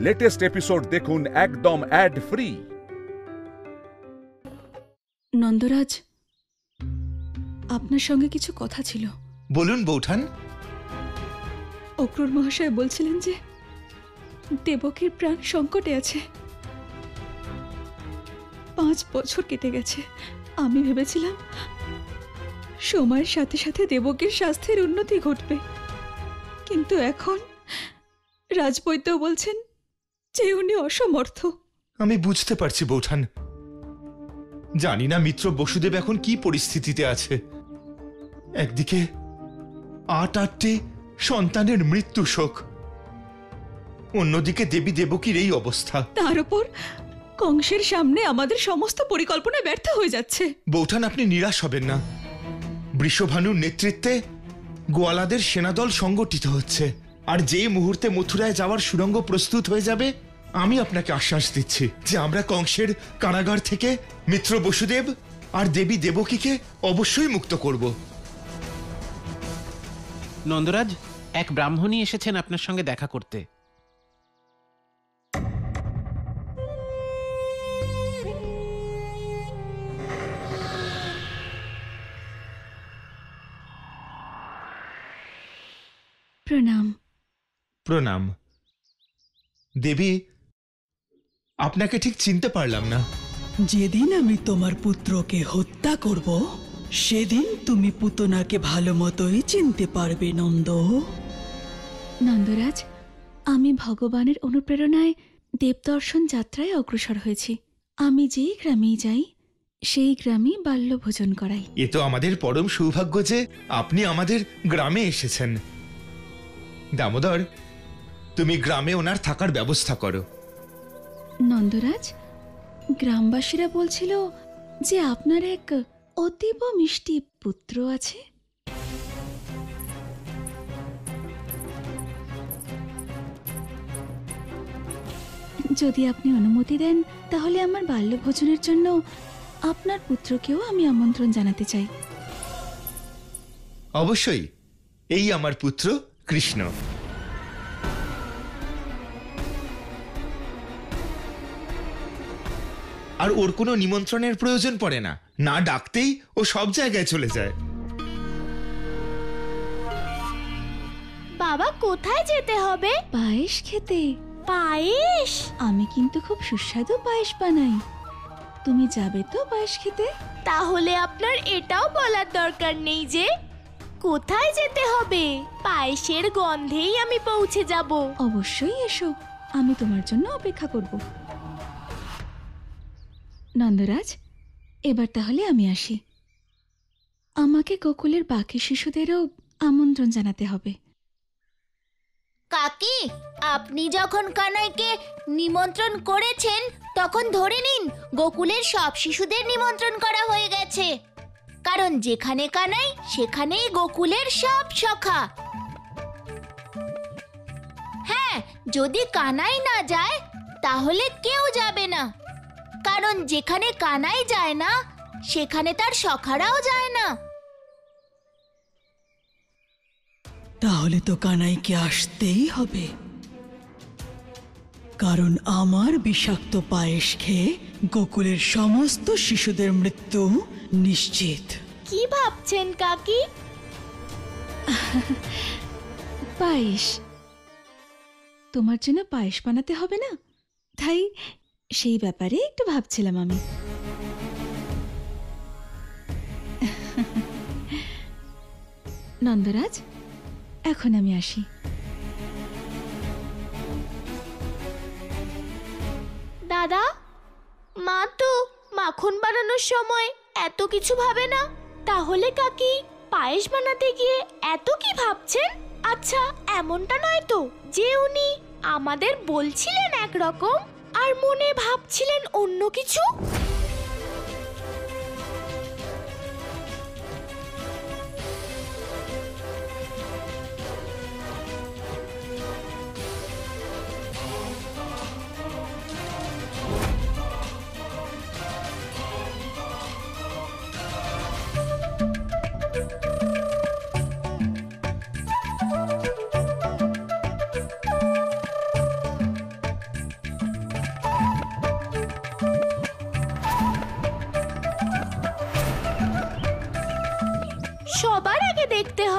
Latest episode দেখুন একদম add free. Nandaraj, আপনার সঙ্গে কিছু কথা ছিল। বলুন বৌঠান। অক্রূর মহাশয় বলছিলেন যে দেবকীর প্রাণ সংকটে আছে। 5 বছর কেটে গেছে। আমি ভেবেছিলাম সময়ের সাথে সাথে দেবকীর স্বাস্থ্যের উন্নতি ঘটবে, কিন্তু এখন রাজবৈদ্য বলছেন যে উনি অসমর্থ। আমি বুঝতে পারছি বৌঠান। জানি না মিত্র বসুদেব এখন কি পরিস্থিতিতে আছে। একদিকে 8টি সন্তানের মৃত্যু শোক, অন্যদিকে দেবী দেবকীর এই অবস্থা। তার উপর কংসের সামনে আমাদের সমস্ত পরিকল্পনা ব্যর্থ হয়ে যাচ্ছে। বৌঠান, আপনি নিরাশ হবেন না। বৃষভানুর নেতৃত্বে গোয়ালাদের সেনাদল সংগঠিত হচ্ছে, আর যে মুহূর্তে মথুরায় যাওয়ার সুড়ঙ্গ প্রস্তুত হয়ে যাবে, আমি আপনাকে আশ্বাস দিচ্ছি যে আমরা কংসের কারাগার থেকে মিত্র বসুদেব আর দেবী দেবকীকে অবশ্যই মুক্ত করব। নন্দরাজ, এক ব্রাহ্মণী এসেছেন আপনার সঙ্গে দেখা করতে। প্রণাম। প্রণাম। দেবী, আপনাকে ঠিক চিনতে পারলাম না। যেদিন আমি তোমার পুত্রকে হত্যা করব, সেদিন তুমি পুতনাকে ভালো মতোই চিনতে পারবে নন্দ। নন্দরাজ, আমি ভগবানের অনুপ্রেরণায় দেবদর্শন যাত্রায় অগ্রসর হয়েছি। আমি যেই গ্রামেই যাই সেই গ্রামেই বাল্যভোজন করাই। এ তো আমাদের পরম সৌভাগ্য যে আপনি আমাদের গ্রামে এসেছেন। দামোদর, তুমি গ্রামে ওনার থাকার ব্যবস্থা করো। নন্দরাজ, গ্রামবাসীরা বলছিল যে আপনার এক অতীব মিষ্টি পুত্র আছে। যদি আপনি অনুমতি দেন তাহলে আমার বাল্যভোজনের জন্য আপনার পুত্রকেও আমি আমন্ত্রণ জানাতে চাই। অবশ্যই। এই আমার পুত্র কৃষ্ণ। আর ওর কোনো নিমন্ত্রণের প্রয়োজন পড়ে না, না ডাকতেই ও সব জায়গায় চলে যায়। বাবা, কোথায় যেতে হবে? পায়েস খেতে। পায়েস? আমি কিন্তু খুব সুস্বাদু পায়েস বানাই। তুমি যাবে তো পায়েস খেতে? তাহলে আপনার এটাও বলার দরকার নেই যে কোথায় যেতে হবে। পায়েসের গন্ধেই আমি পৌঁছে যাব। অবশ্যই এসো, আমি তোমার জন্য অপেক্ষা করব। নন্দরাজ, এবার তাহলে আমি আসি। আমাকে গোকুলের বাকি শিশুদেরও আমন্ত্রণ জানাতে হবে। কাকি, আপনি যখন কানাইকে নিমন্ত্রণ করেছেন তখন ধরে নিন গোকুলের সব শিশুদের নিমন্ত্রণ করা হয়ে গেছে। কারণ যেখানে কানাই সেখানেই গোকুলের সব সখা। হ্যাঁ, যদি কানাই না যায় তাহলে কেউ যাবে না, কারণ যেখানে কানাই যায় না সেখানে তার সখারাও যায় না। তাহলে তো কানাইকে আসতেই হবে, কারণ আমার বিষাক্ত পায়েস খেয়ে গোকুলের সমস্ত শিশুদের মৃত্যু নিশ্চিত। কি ভাবছেন কাকি? পায়েস, তোমার জন্য পায়েস বানাতে হবে না, তাই সেই ব্যাপারে একটু ভাবছিলাম আমি। নন্দরাজ, এখন আমি আসি। দাদা, মা তো মাখন বানানোর সময় এত কিছু ভাবে না, তাহলে কাকি পায়েস বানাতে গিয়ে এত কি ভাবছেন? আচ্ছা, এমনটা নয় তো যে উনি আমাদের বলছিলেন একরকম আর মনে ভাবছিলেন অন্য কিছু?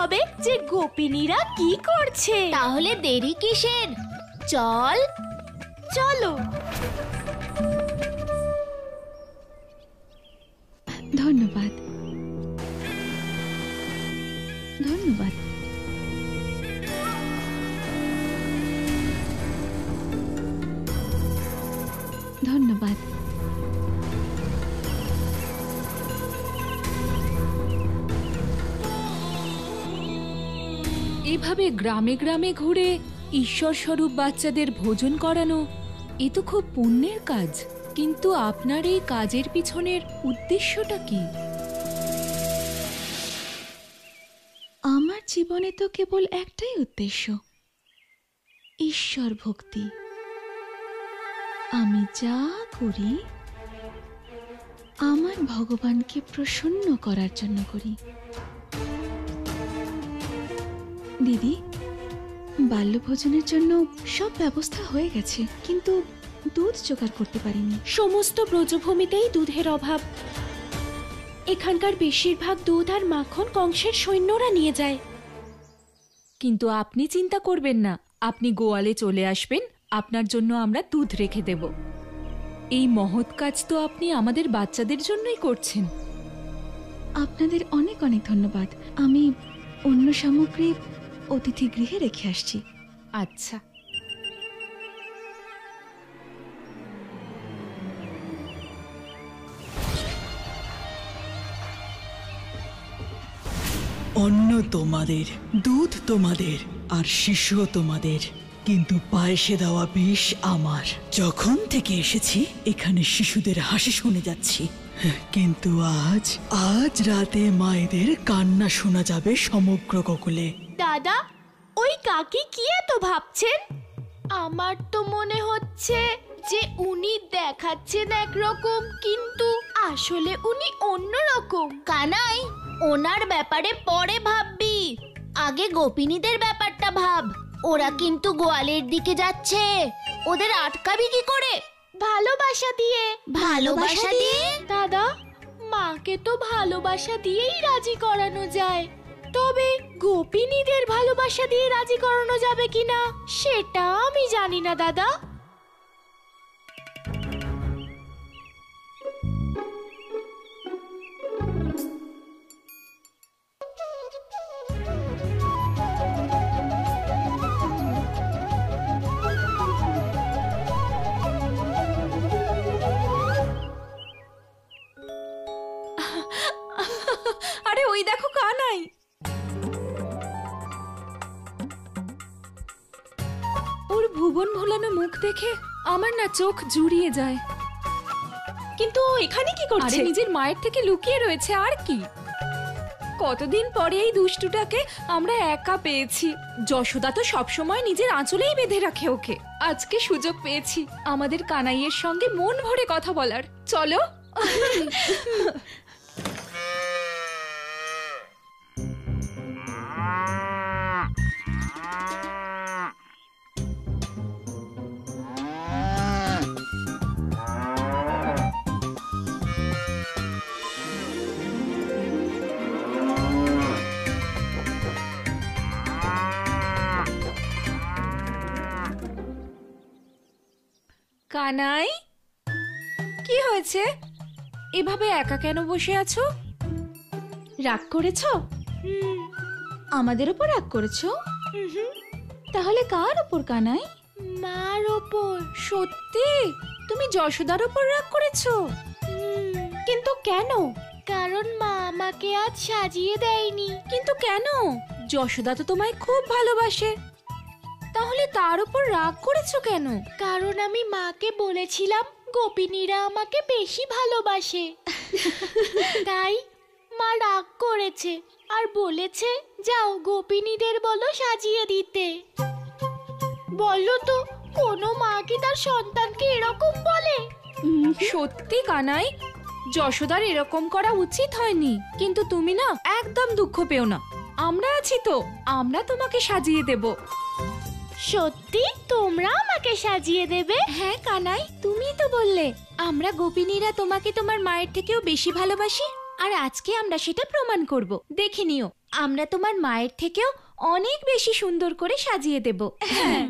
হবে যে গোপিনীরা কি করছে। তাহলে দেরি কিসের? চলো। ধন্যবাদ। ধন্যবাদ। ধন্যবাদ। এভাবে গ্রামে গ্রামে ঘুরে ঈশ্বর স্বরূপ বাচ্চাদের ভোজন করানো এ তো খুব পুণ্যের কাজ। কিন্তু আপনার এই কাজের পিছনের উদ্দেশ্যটা কি? আমার জীবনে তো কেবল একটাই উদ্দেশ্য, ঈশ্বর ভক্তি। আমি যা করি আমার ভগবানকে প্রসন্ন করার জন্য করি। দিদি, বাল্যভোজনের জন্য সব ব্যবস্থা হয়ে গেছে, কিন্তু দুধ জোগাড় করতে পারিনি। সমস্ত ব্রজভূমিতেই দুধের অভাব। এখানকার বেশিরভাগ দুধ আর মাখন কংসের সৈন্যরা নিয়ে যায়। কিন্তু আপনি চিন্তা করবেন না, আপনি গোয়ালে চলে আসবেন, আপনার জন্য আমরা দুধ রেখে দেব। এই মহৎ কাজ তো আপনি আমাদের বাচ্চাদের জন্যই করছেন। আপনাদের অনেক অনেক ধন্যবাদ। আমি অন্য সামগ্রী অতিথি গৃহে রেখে আসছি। আচ্ছা। অন্ন তোমাদের, দুধ তোমাদের, আর শিশুও তোমাদের, কিন্তু পায়েসে দেওয়া বিষ আমার। যখন থেকে এসেছি এখানে শিশুদের হাসি শুনে যাচ্ছি, কিন্তু আজ রাতে মায়েদের কান্না শোনা যাবে সমগ্র গোকুলে। দাদা, ওই কাকি কি এত ভাবছেন? আমার তো মনে হচ্ছে যে উনি দেখাচ্ছেন একরকম, কিন্তু আসলে উনি অন্যরকম। কানাই, ওনার ব্যাপারে পরে ভাববি, আগে গোপিনীদের ব্যাপারটা ভাব। ওরা কিন্তু গোয়ালের দিকে যাচ্ছে, ওদের আটকাবি কি করে? ভালোবাসা দিয়ে। ভালোবাসা দিয়ে? দাদা, মাকে তো ভালোবাসা দিয়েই রাজি করানো যায়, তবে গোপিনীদের ভালোবাসা দিয়ে রাজি করানো যাবে কিনা সেটা আমি জানি না দাদা। আরে ওই দেখো কানাই। ওর ভুবন ভোলানো মুখ দেখে আমার না চোখ জুড়িয়ে যায়। কিন্তু এখানে কি আরে করছে? নিজের মায়ের থেকে লুকিয়ে রয়েছে আর কি। কতদিন পরে এই দুষ্টুটাকে আমরা একা পেয়েছি। যশোদা তো সবসময় নিজের আঁচলেই বেঁধে রাখে ওকে। আজকে সুযোগ পেয়েছি আমাদের কানাইয়ের সঙ্গে মন ভরে কথা বলার। চলো। কানাই, কি হয়েছে? এভাবে একা কেন বসে আছো? রাগ করেছ? আমাদের ওপর রাগ করেছ? তাহলে কার ওপর কানাই? মার ওপর। সত্যি? তুমি যশোদার ওপর রাগ করেছো? কিন্তু কেন? কারণ মা আমাকে আজ সাজিয়ে দেয়নি। কিন্তু কেন? যশোদা তো তোমায় খুব ভালোবাসে, তাহলে তার উপর রাগ করেছো কেন? কারণ আমি মাকে বলেছিলাম গোপিনীরা আমাকে বেশি ভালোবাসে, তাই মা রাগ করেছে আর বলেছে যাও গোপিনীদের বলো সাজিয়ে দিতে। বলো তো, কোনো মা কি তার সন্তানকে এরকম বলে? সত্যি কানাই, যশোদার এরকম করা উচিত হয়নি। কিন্তু তুমি না একদম দুঃখ পেও না, আমরা আছি তো, আমরা তোমাকে সাজিয়ে দেব। সত্যি তোমরা আমাকে সাজিয়ে দেবে? হ্যাঁ কানাই, তুমিই তো বললে আমরা গোপিনীরা তোমাকে তোমার মায়ের থেকেও বেশি ভালোবাসি, আর আজকে আমরা সেটা প্রমাণ করব। দেখে নিও আমরা তোমার মায়ের থেকেও অনেক বেশি সুন্দর করে সাজিয়ে দেব। হ্যাঁ।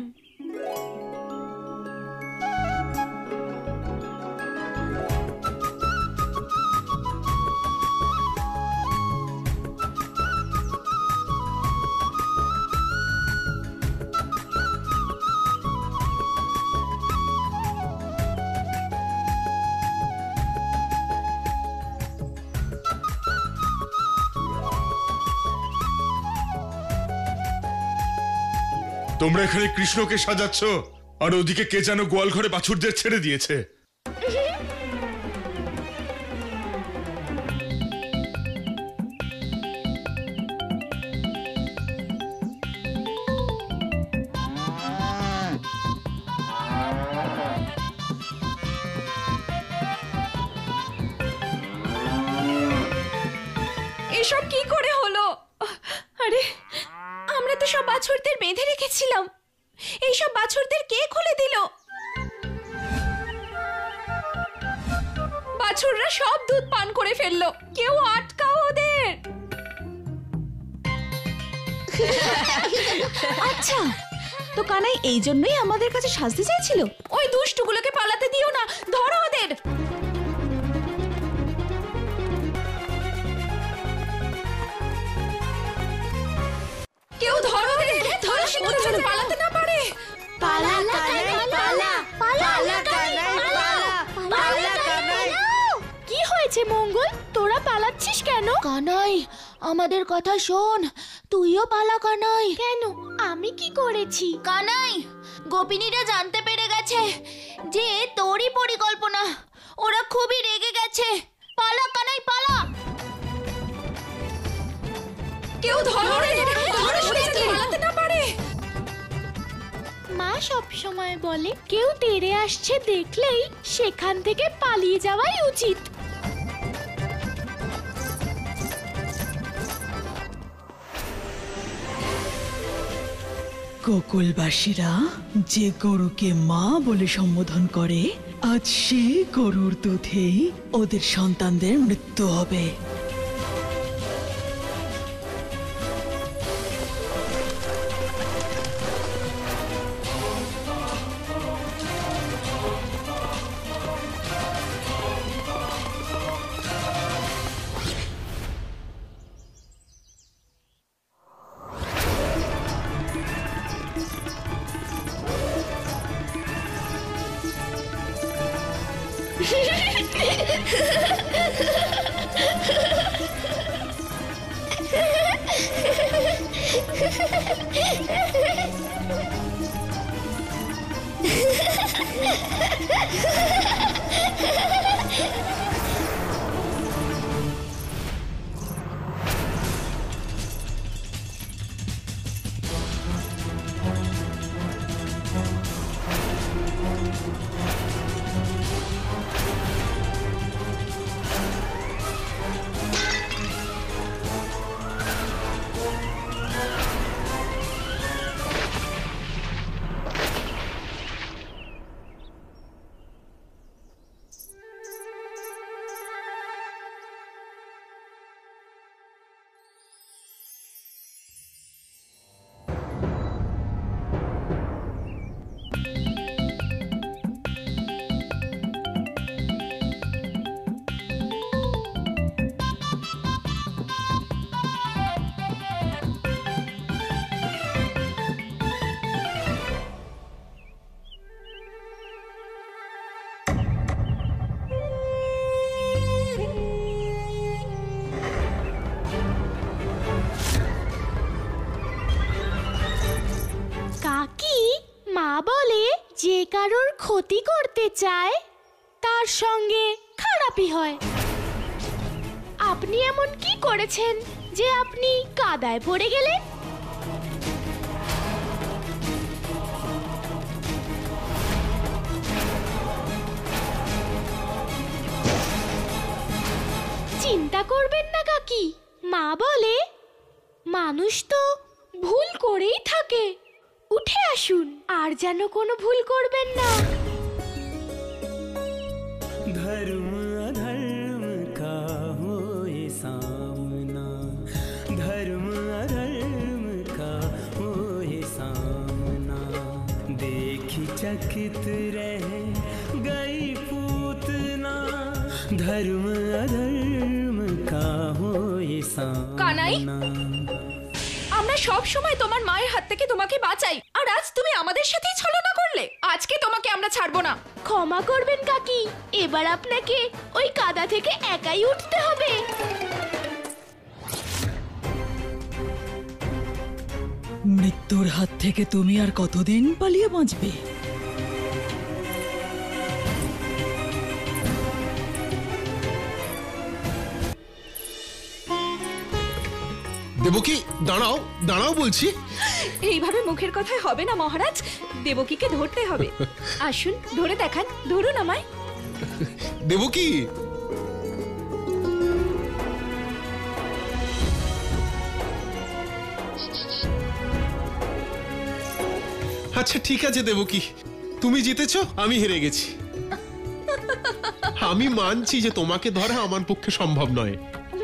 তোমরা এখানে কৃষ্ণকে সাজাচ্ছ, আর ওদিকে কে যেন গোয়াল ঘরে বাছুরদের ছেড়ে দিয়েছে। এসব কি করে হলো? আরে আমরা তো সব বাছুরদের বেঁধে রেখেছিলাম, এইসব বাছুরদের কে খুলে দিল? বাছুররা সব দুধ পান করে ফেললো, কেউ আটকাও ওদের। আচ্ছা, তো কানাই এই জন্যই আমাদের কাছে শাস্তি চাইছিল? ওই দুষ্টুগুলোকে পালাতে দিও না, ধরো ওদের। কেউ ধরো ওদের, ধরো ওরা যেন পালাতে না পারে। পালা কানাই পালা, পালা কানাই পালা, পালা কানাই। কি হয়েছে মঙ্গল, তোরা পালাচ্ছিস কেন? কানাই, আমাদের কথা শোন, তুইও পালা কানাই। কেন, আমি কি করেছি? কানাই, গোপিনীরা জানতে পেরে গেছে যে তোরই পরিকল্পনা। ওরা খুবই রেগে গেছে। পালা কানাই পালা। কেউ ধরো ওদের, ধরো ওরা যেন পালাতে না পারে। মা সব সময় বলে কেউ তেড়ে আসছে দেখলেই সেখান থেকে পালিয়ে যাওয়াই উচিত। গোকুলবাসীরা যে গরুকে মা বলে সম্বোধন করে, আজ সেই গরুর দুধেই ওদের সন্তানদের মৃত্যু হবে। যে কারোর ক্ষতি করতে চায় তার সঙ্গে খারাপই হয়। আপনি এমন কি করেছেন যে আপনি কাদায় পড়ে গেলেন? চিন্তা করবেন না কাকি, মা বলে মানুষ তো ভুল করেই থাকে। উঠে আসুন, আর যেন কোনো ভুল করবেন না। धर्म अधर्म का होए सामना, धर्म चकित रह गई पूतना धर्म अधर्म का हो কানাই, আমরা সব সময় তোমার মায়ের হাত থেকে তোমাকে বাঁচাই, আর আজ তুমি আমাদের সাথেই ছলনা করলে। আজকে তোমাকে আমরা ছাড়বো না। ক্ষমা করবেন কাকি, এবার আপনাকে ওই কাদা থেকে একাই উঠতে হবে। মৃত্যুর হাত থেকে তুমি আর কতদিন পালিয়ে বাঁচবে? দেবকী, দাঁড়াও দাঁড়াও বলছি। এইভাবে মুখের কথায় হবে না মহারাজ, দেবকীকে ধরতে হবে। আসুন ধরে দেখান, ধরুন আমায়। দেবকী, আচ্ছা ঠিক আছে দেবকী, তুমি জিতেছ, আমি হেরে গেছি। আমি মানছি যে তোমাকে ধরা আমার পক্ষে সম্ভব নয়।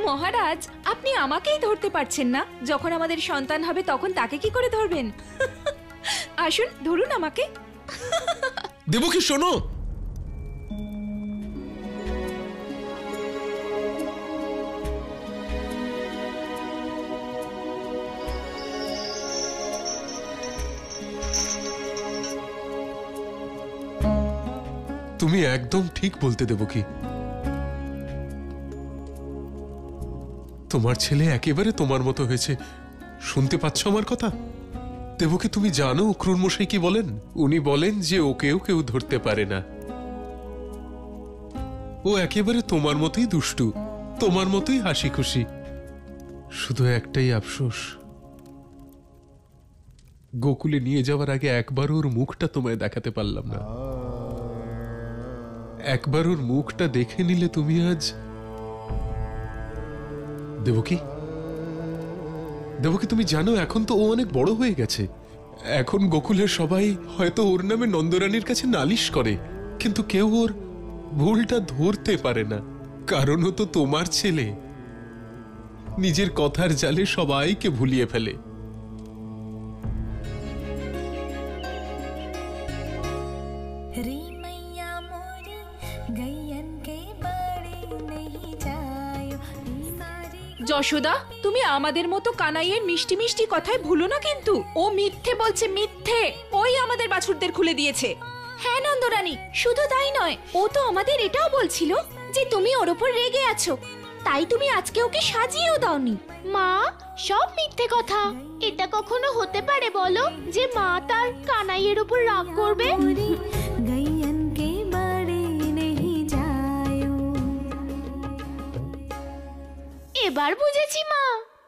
মহারাজ, আপনি আমাকেই ধরতে পারছেন না, যখন আমাদের সন্তান হবে তখন তাকে কি করে ধরবেন? আসুন ধরুন আমাকে। দেবকী শোনো, তুমি একদম ঠিক বলতে দেবকী। তোমার ছেলে একেবারে তোমার মতো হয়েছে। শুনতে পাচ্ছ আমার কথা? দেবকী, তুমি জানো ক্রুর মশাই কি বলেন? উনি বলেন যে ওকেও কেউ ধরতে পারে না। ও একেবারে তোমার মতোই দুষ্টু, তোমার মতোই হাসি খুশি। শুধু একটাই আফসোস, গোকুলে নিয়ে যাওয়ার আগে একবার ওর মুখটা তোমায় দেখাতে পারলাম না। একবার ওর মুখটা দেখে নিলে তুমি আজ। দেবকী, দেবকী তুমি জানো এখন তো ও অনেক বড় হয়ে গেছে। এখন গোকুলের সবাই হয়তো ওর নামে নন্দরানীর কাছে নালিশ করে, কিন্তু কেউ ওর ভুলটা ধরতে পারে না, কারণ ও তো তোমার ছেলে। নিজের কথার জালে সবাইকে ভুলিয়ে ফেলে। যশোদা, তুমি আমাদের মতো কানাইয়ের মিষ্টি মিষ্টি কথায় ভুলো না কিন্তু। ও মিথ্যে বলছে, মিথ্যে। ওই আমাদের বাছুরদের খুলে দিয়েছে। হ্যাঁ নন্দরানী, শুধু তাই নয়, ও তো আমাদের এটাও বলছিল যে তুমি ওর উপর রেগে আছো, তাই তুমি আজকে ওকে সাজিয়েও দাওনি। মা, সব মিথ্যে কথা। এটা কখনো হতে পারে বলো যে মা তার কানাইয়ের উপর রাগ করবে? এবার বুঝেছি মা,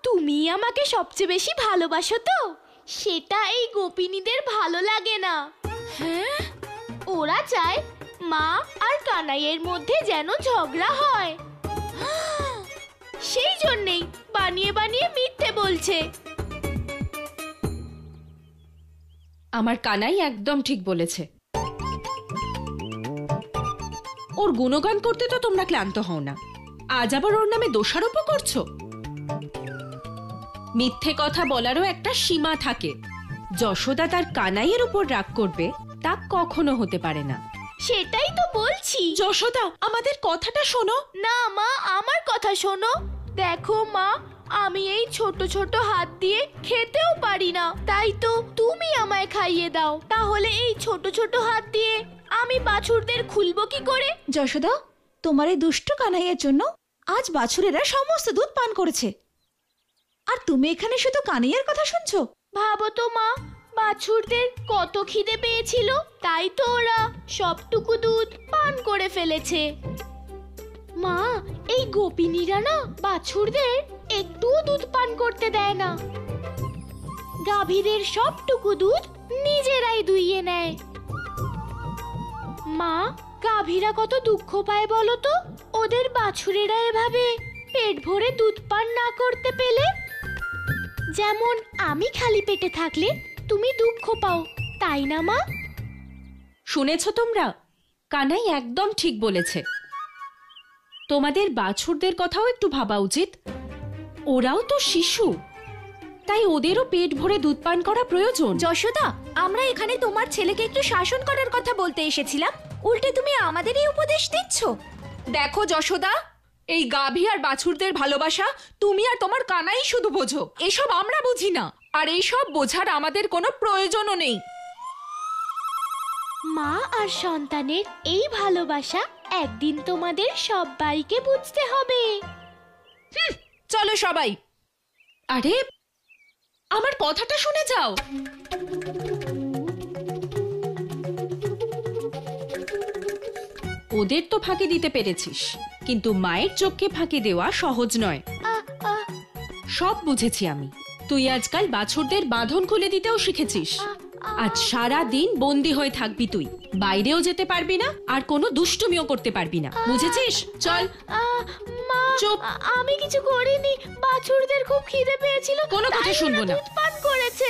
তুমি আমাকে সবচেয়ে বেশি ভালোবাসো তো। সেটা এই গোপিনীদের ভালো লাগে না। হ্যাঁ, ওরা চায় মা আর কানাইয়ের মধ্যে যেন ঝগড়া হয়। সেই জন্যেই বানিয়ে বানিয়ে মিথ্যে বলছে। আমার কানাই একদম ঠিক বলেছে। ওর গুণগান করতে তো তোমরা ক্লান্ত হও না, আজ আবার ওর নামে দোষারোপ করছো। মিথ্যে কথা বলারও একটা সীমা থাকে। যশোদা তার কানাইয়ের উপর রাগ করবে তা কখনো হতে পারে না। সেটাই তো বলছি। যশোদা, আমাদের কথাটা শোনো না মা, আমার কথা শোনো। দেখো মা, আমি এই ছোট ছোট হাত দিয়ে খেতেও পারি না, তাই তো তুমি আমায় খাইয়ে দাও। তাহলে এই ছোট ছোট হাত দিয়ে আমি বাছুরদের খুলবো কি করে? যশোদা, তোমার এই দুষ্ট কানাইয়ের জন্য আজ বাছুরেরা সমস্ত দুধ পান করেছে, আর তুমি এখানে শুধু কানাইয়ের কথা শুনছো। ভাবো তো মা, বাছুরদের কত খিদে পেয়েছিল, তাই তো ওরা সবটুকু দুধ পান করে ফেলেছে। মা, এই গোপিনীরা না বাছুরদের একটুও দুধ পান করতে দেয় না। গাভীদের সবটুকু দুধ নিজেরাই দুইয়ে নেয়। মা, গাভীরা কত দুঃখ পায় বলো তো, ওদের বাছুরেরা এভাবে পেট ভরে দুধ পান না করতে পেলে। যেমন আমি খালি পেটে থাকলে তুমি দুঃখ পাও, তাই না মা? শুনেছো তোমরা? কানাই একদম ঠিক বলেছে। তোমাদের বাছুরদের কথাও একটু ভাবা উচিত। ওরাও তো শিশু, তাই ওদেরও পেট ভরে দুধ পান করা প্রয়োজন। যশোদা, আমরা এখানে তোমার ছেলেকে একটু শাসন করার কথা বলতে এসেছিলাম, উল্টে তুমি আমাদেরই উপদেশ দিচ্ছ। দেখো যশোদা, এই গাভী আর বাছুরদের ভালোবাসা তুমি আর তোমার কানাই শুধু বোঝো, এসব আমরা বুঝি না, আর এইসব বোঝার আমাদের কোনো প্রয়োজনও নেই। মা আর সন্তানের এই ভালোবাসা একদিন তোমাদের সবাইকে বুঝতে হবে। চলো সবাই। আরে আমার কথাটা শুনে যাও। ওদের তো ফাঁকি দিতে পেরেছিস, কিন্তু মায়ের চোখকে ফাঁকি দেওয়া সহজ নয়। সব বুঝেছি আমি। তুই আজকাল বাছুরদের বাঁধন খুলে দিতেও শিখেছিস। আজ সারা দিন বন্দি হয়ে থাকবি তুই, বাইরেও যেতে পারবি না, আর কোনো দুষ্টুমিও করতে পারবি না, বুঝেছিস? চল। মা, চুপ। আমি কিছু করিনি, বাছুরদের খুব খিদে পেয়েছিল, কোনো কথা তাই শুনবো ওরা না। দুধ পান করেছে।